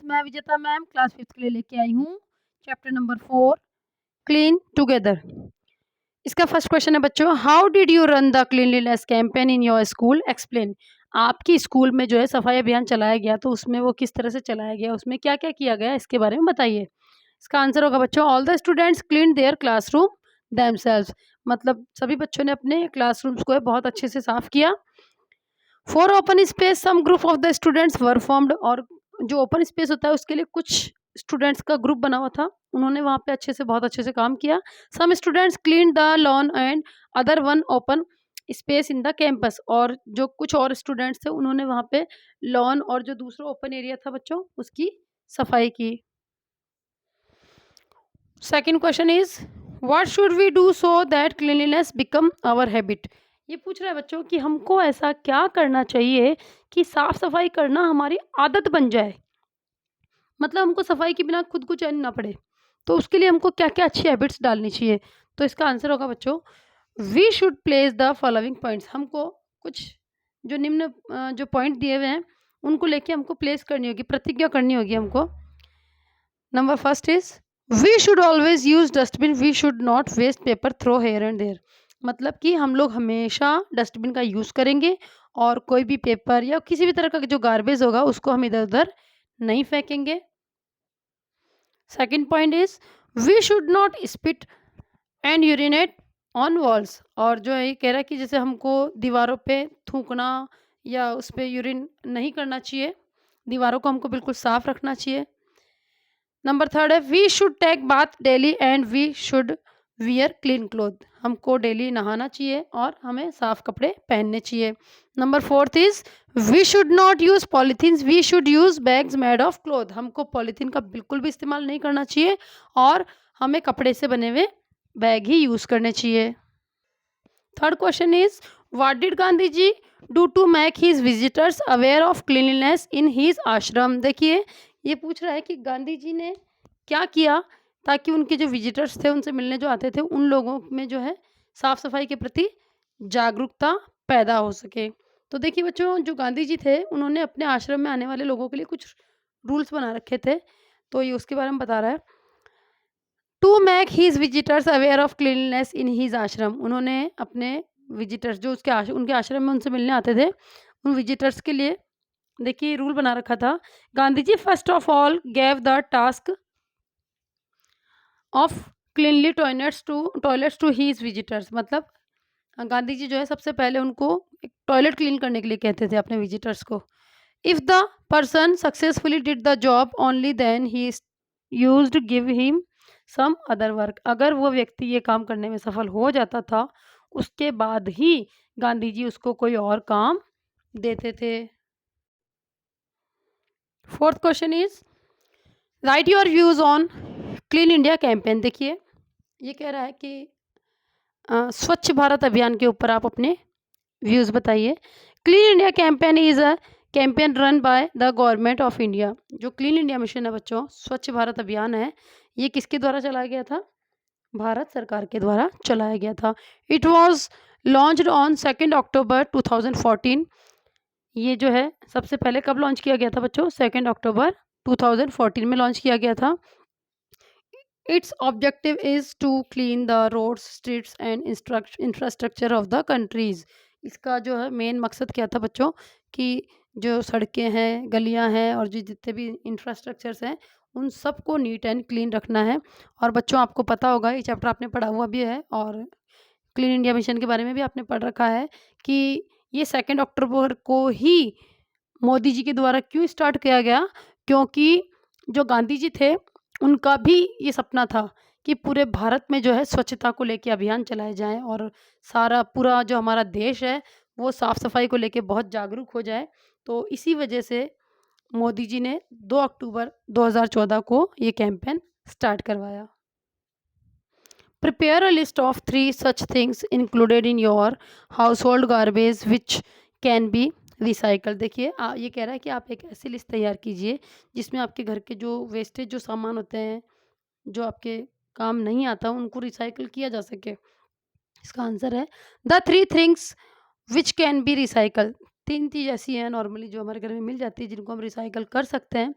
मैं विजेता ma'am class 5th के लिए लेके आई हूँ चैप्टर नंबर 4 क्लीन टुगेदर। इसका फर्स्ट क्वेश्चन है बच्चों, how did you run the cleanliness campaign in your school, explain. आपकी स्कूल में जो है सफाई अभियान चलाया गया तो उसमें वो किस तरह से चलाया गया, उसमें क्या क्या किया गया, इसके बारे में बताइए। इसका आंसर होगा बच्चों, all the students clean there classroom themselves, मतलब सभी बच्चों ने अपने क्लासरूम्स को बहुत अच्छे से साफ किया। For open space some group of the students were formed, और जो ओपन स्पेस होता है उसके लिए कुछ स्टूडेंट्स का ग्रुप बना हुआ था, उन्होंने वहाँ पे बहुत अच्छे से काम किया। Some students clean the lawn and other one open space in the campus, और जो कुछ और स्टूडेंट्स थे उन्होंने वहाँ पे लॉन और जो दूसरा ओपन एरिया था बच्चों उसकी सफाई की। Second question is what should we do so that cleanliness become our habit. ये पूछ रहा है बच्चों कि हमको ऐसा क्या करना चाहिए कि साफ सफाई करना हमारी आदत बन जाए, मतलब हमको सफाई के बिना खुद को चैन ना पड़े, तो उसके लिए हमको क्या क्या अच्छी हैबिट्स डालनी चाहिए। तो इसका आंसर होगा बच्चों, we should place the following points, हमको कुछ जो निम्न जो पॉइंट दिए हुए हैं उनको लेके हमको प्लेस करनी होगी, प्रतिज्ञा करनी होगी हमको। Number first is we should always use dustbin, we should not waste paper throw here and there, मतलब कि हम लोग हमेशा डस्टबिन का यूज़ करेंगे और कोई भी पेपर या किसी भी तरह का जो गार्बेज होगा उसको हम इधर उधर नहीं फेंकेंगे। Second point is we should not spit and urinate on walls, और जो है ये कह रहा है कि जैसे हमको दीवारों पे थूकना या उस पर यूरिन नहीं करना चाहिए, दीवारों को हमको बिल्कुल साफ रखना चाहिए। नंबर थर्ड है we should take bath daily and we should wear clean cloth, हमको डेली नहाना चाहिए और हमें साफ कपड़े पहनने चाहिए। Number fourth is we should not use polythenes, we should use bags made of cloth, हमको पॉलीथीन का बिल्कुल भी इस्तेमाल नहीं करना चाहिए और हमें कपड़े से बने हुए बैग ही यूज़ करने चाहिए। Third question is what did Gandhi ji do to make his visitors aware of cleanliness in his ashram. देखिए ये पूछ रहा है कि गांधी जी ने क्या किया ताकि उनके जो विजिटर्स थे उनसे मिलने जो आते थे उन लोगों में जो है साफ सफाई के प्रति जागरूकता पैदा हो सके। तो देखिए बच्चों, जो गांधी जी थे उन्होंने अपने आश्रम में आने वाले लोगों के लिए कुछ रूल्स बना रखे थे, तो ये उसके बारे में बता रहा है। To make his visitors aware of cleanliness in his ashram, उन्होंने अपने विजिटर्स जो उनके आश्रम में उनसे मिलने आते थे उन विजिटर्स के लिए देखिए रूल बना रखा था। Gandhi ji first of all gave the task of cleanly toilets to his visitors, मतलब गांधी जी जो है सबसे पहले उनको एक टॉयलेट क्लीन करने के लिए कहते थे अपने विजिटर्स को। If the person successfully did the job only then he used give him some other work, अगर वो व्यक्ति ये काम करने में सफल हो जाता था उसके बाद ही गांधी जी उसको कोई और काम देते थे। Fourth question is right your views on clean India campaign. देखिए ये कह रहा है कि स्वच्छ भारत अभियान के ऊपर आप अपने व्यूज बताइए। Clean India campaign is a campaign run by the government of India, जो क्लीन इंडिया मिशन है बच्चों, स्वच्छ भारत अभियान है, ये किसके द्वारा चलाया गया था, भारत सरकार के द्वारा चलाया गया था। इट वॉज लॉन्च्ड ऑन 2 अक्टूबर 2014, ये जो है सबसे पहले कब लॉन्च किया गया था बच्चों, 2 अक्टूबर 2014 में लॉन्च किया गया था। Its objective is to clean the roads streets and infrastructure of the countries, इसका जो है मेन मकसद क्या था बच्चों कि जो सड़कें हैं, गलियां हैं और जो जितने भी इंफ्रास्ट्रक्चर्स हैं उन सबको नीट एंड क्लीन रखना है। और बच्चों आपको पता होगा ये चैप्टर आपने पढ़ा हुआ भी है और क्लीन इंडिया मिशन के बारे में भी आपने पढ़ रखा है कि ये 2 अक्टूबर को ही मोदी जी के द्वारा क्यों स्टार्ट किया गया, क्योंकि जो गांधी जी थे उनका भी ये सपना था कि पूरे भारत में जो है स्वच्छता को लेके अभियान चलाए जाएं और सारा पूरा जो हमारा देश है वो साफ सफाई को लेके बहुत जागरूक हो जाए। तो इसी वजह से मोदी जी ने 2 अक्टूबर 2014 को ये कैंपेन स्टार्ट करवाया। Prepare a list of 3 such things included in your house hold garbage which can be recycle. देखिए ये कह रहा है कि आप एक ऐसी लिस्ट तैयार कीजिए जिसमें आपके घर के जो वेस्टेज जो सामान होते हैं जो आपके काम नहीं आता उनको रिसाइकल किया जा सके। इसका आंसर है the 3 things which can be recycle, 3 चीज़ ऐसी हैं नॉर्मली जो हमारे घर में मिल जाती है जिनको हम रिसाइकल कर सकते हैं।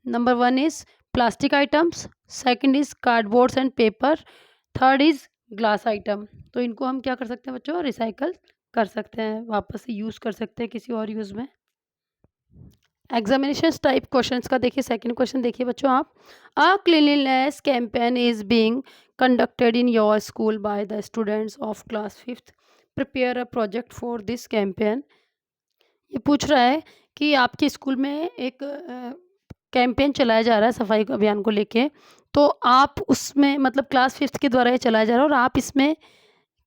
Number 1 is plastic items, second is cardboards and paper, third is glass item. तो इनको हम क्या कर सकते हैं बच्चों, रिसाइकल कर सकते हैं, वापस से यूज़ कर सकते हैं किसी और यूज़ में। एग्जामिनेशन टाइप क्वेश्चंस का देखिए, सेकंड क्वेश्चन देखिए बच्चों आप। A cleanliness campaign is being conducted in your school by the students of class fifth, prepare a project for this campaign. ये पूछ रहा है कि आपके स्कूल में एक कैंपेन चलाया जा रहा है सफाई अभियान को लेके, तो आप उसमें मतलब क्लास फिफ्थ के द्वारा ये चलाया जा रहा है और आप इसमें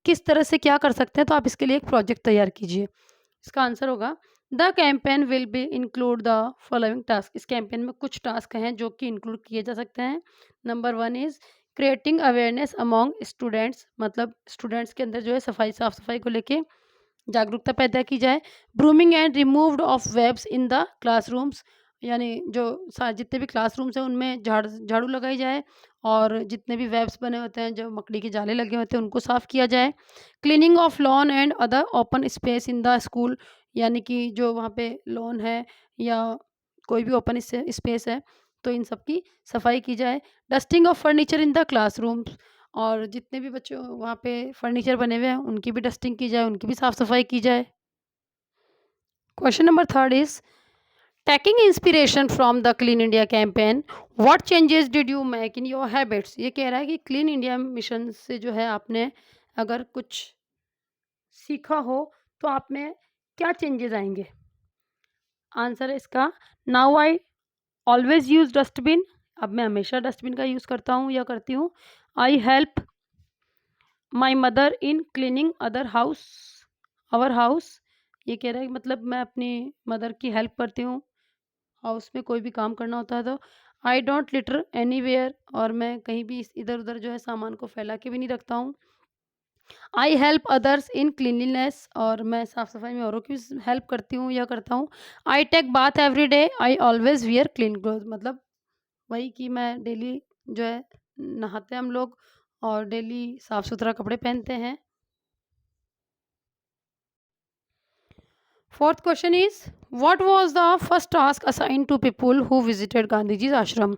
किस तरह से क्या कर सकते हैं, तो आप इसके लिए एक प्रोजेक्ट तैयार कीजिए। इसका आंसर होगा the campaign will be include the following task. इस कैंपेन में कुछ टास्क हैं जो कि इंक्लूड किए जा सकते हैं। Number 1 is creating awareness among students, मतलब स्टूडेंट्स के अंदर जो है सफाई साफ सफाई को लेके जागरूकता पैदा की जाए। Brooming and removed of webs in the classrooms, यानी जो जितने भी क्लासरूम्स हैं उनमें झाड़ू लगाई जाए और जितने भी वेब्स बने होते हैं, जो मकड़ी के जाले लगे होते हैं, उनको साफ़ किया जाए। Cleaning of lawn and other open space in the school, यानी कि जो वहाँ पे लॉन है या कोई भी ओपन स्पेस है, तो इन सब की सफाई की जाए। Dusting of furniture in the classrooms, और जितने भी बच्चों वहाँ पे फर्नीचर बने हुए हैं उनकी भी डस्टिंग की जाए, उनकी भी साफ़ सफाई की जाए। Question number third is taking inspiration from the clean India campaign, what changes did you make in your habits. ये कह रहा है कि क्लीन इंडिया मिशन से जो है आपने अगर कुछ सीखा हो तो आप में क्या चेंजेस आएंगे। आंसर है इसका now I always use dustbin, अब मैं हमेशा डस्टबिन का यूज़ करता हूँ या करती हूँ। I help my mother in cleaning other house our house, ये कह रहा है कि मतलब मैं अपनी मदर की हेल्प करती हूँ हाउस में कोई भी काम करना होता है तो। आई डोंट लिटर एनीवेयर, और मैं कहीं भी इधर उधर जो है सामान को फैला के भी नहीं रखता हूँ। I help others in cleanliness, और मैं साफ़ सफाई में औरों की हेल्प करती हूँ या करता हूँ। I take bath every day, I always wear clean cloth, मतलब वही कि मैं डेली जो है नहाते हैं हम लोग और डेली साफ़ सुथरा कपड़े पहनते हैं। Fourth question is what was the first task assign to people who visited Gandhi ji ashram.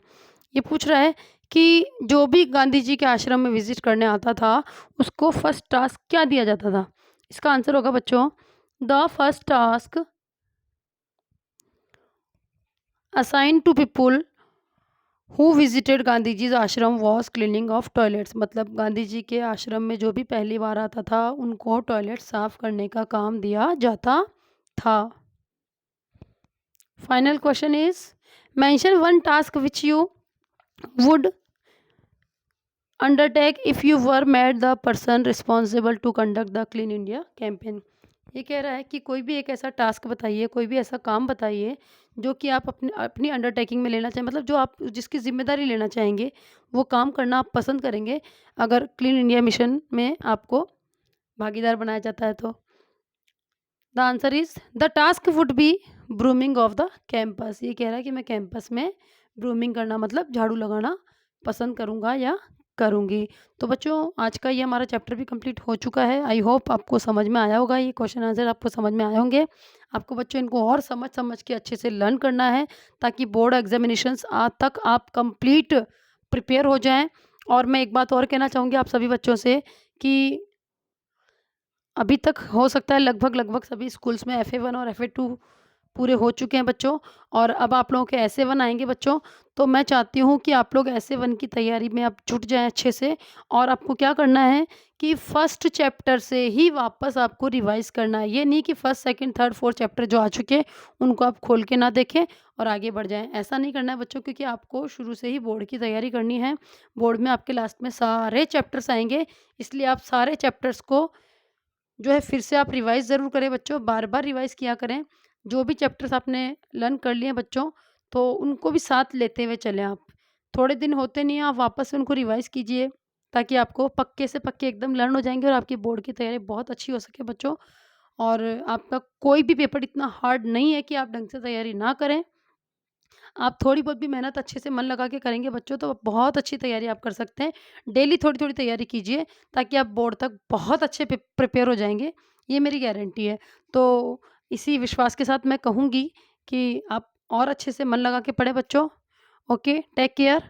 ये पूछ रहा है कि जो भी गांधी जी के आश्रम में विजिट करने आता था उसको फर्स्ट टास्क क्या दिया जाता था। इसका आंसर होगा बच्चों the first task assign to people who visited Gandhi ji ashram was cleaning of toilets, मतलब गांधी जी के आश्रम में जो भी पहली बार आता था उनको टॉयलेट साफ करने का काम दिया जाता था। Final question is mention one task which you would undertake if you were made the person responsible to conduct the clean India campaign. ये कह रहा है कि कोई भी एक ऐसा टास्क बताइए, कोई भी ऐसा काम बताइए जो कि आप अपनी अपनी अंडरटेकिंग में लेना चाहें, मतलब जो आप जिसकी जिम्मेदारी लेना चाहेंगे, वो काम करना आप पसंद करेंगे अगर क्लीन इंडिया मिशन में आपको भागीदार बनाया जाता है तो। The answer is the task would be brooming of the campus. ये कह रहा है कि मैं कैंपस में ब्रूमिंग करना मतलब झाड़ू लगाना पसंद करूँगा या करूँगी। तो बच्चों आज का ये हमारा चैप्टर भी कंप्लीट हो चुका है। आई होप आपको समझ में आया होगा, ये क्वेश्चन आंसर आपको समझ में आए होंगे। आपको बच्चों इनको और समझ समझ के अच्छे से लर्न करना है ताकि बोर्ड एग्जामिनेशंस तक आप कंप्लीट प्रिपेयर हो जाएं। और मैं एक बात और कहना चाहूँगी आप सभी बच्चों से कि अभी तक हो सकता है लगभग लगभग सभी स्कूल्स में FA1 और FA2 पूरे हो चुके हैं बच्चों, और अब आप लोगों के SA1 आएंगे बच्चों। तो मैं चाहती हूँ कि आप लोग SA1 की तैयारी में आप जुट जाएं अच्छे से, और आपको क्या करना है कि फर्स्ट चैप्टर से ही वापस आपको रिवाइज करना है। ये नहीं कि first second third fourth chapter जो आ चुके हैं उनको आप खोल के ना देखें और आगे बढ़ जाएं, ऐसा नहीं करना है बच्चों, क्योंकि आपको शुरू से ही बोर्ड की तैयारी करनी है। बोर्ड में आपके लास्ट में सारे चैप्टर्स आएंगे, इसलिए आप सारे चैप्टर्स को जो है फिर से आप रिवाइज़ ज़रूर करें बच्चों, बार-बार रिवाइज़ किया करें। जो भी चैप्टर्स आपने लर्न कर लिए हैं बच्चों, तो उनको भी साथ लेते हुए चलें आप। थोड़े दिन होते नहीं हैं, आप वापस से उनको रिवाइज़ कीजिए ताकि आपको पक्के से पक्के एकदम लर्न हो जाएँगे और आपकी बोर्ड की तैयारी बहुत अच्छी हो सके बच्चों। और आपका कोई भी पेपर इतना हार्ड नहीं है कि आप ढंग से तैयारी ना करें। आप थोड़ी बहुत भी मेहनत अच्छे से मन लगा के करेंगे बच्चों तो बहुत अच्छी तैयारी आप कर सकते हैं। डेली थोड़ी-थोड़ी तैयारी कीजिए ताकि आप बोर्ड तक बहुत अच्छे प्रिपेयर हो जाएँगे, ये मेरी गारंटी है। तो इसी विश्वास के साथ मैं कहूँगी कि आप और अच्छे से मन लगा के पढ़ें बच्चों, ओके, टेक केयर।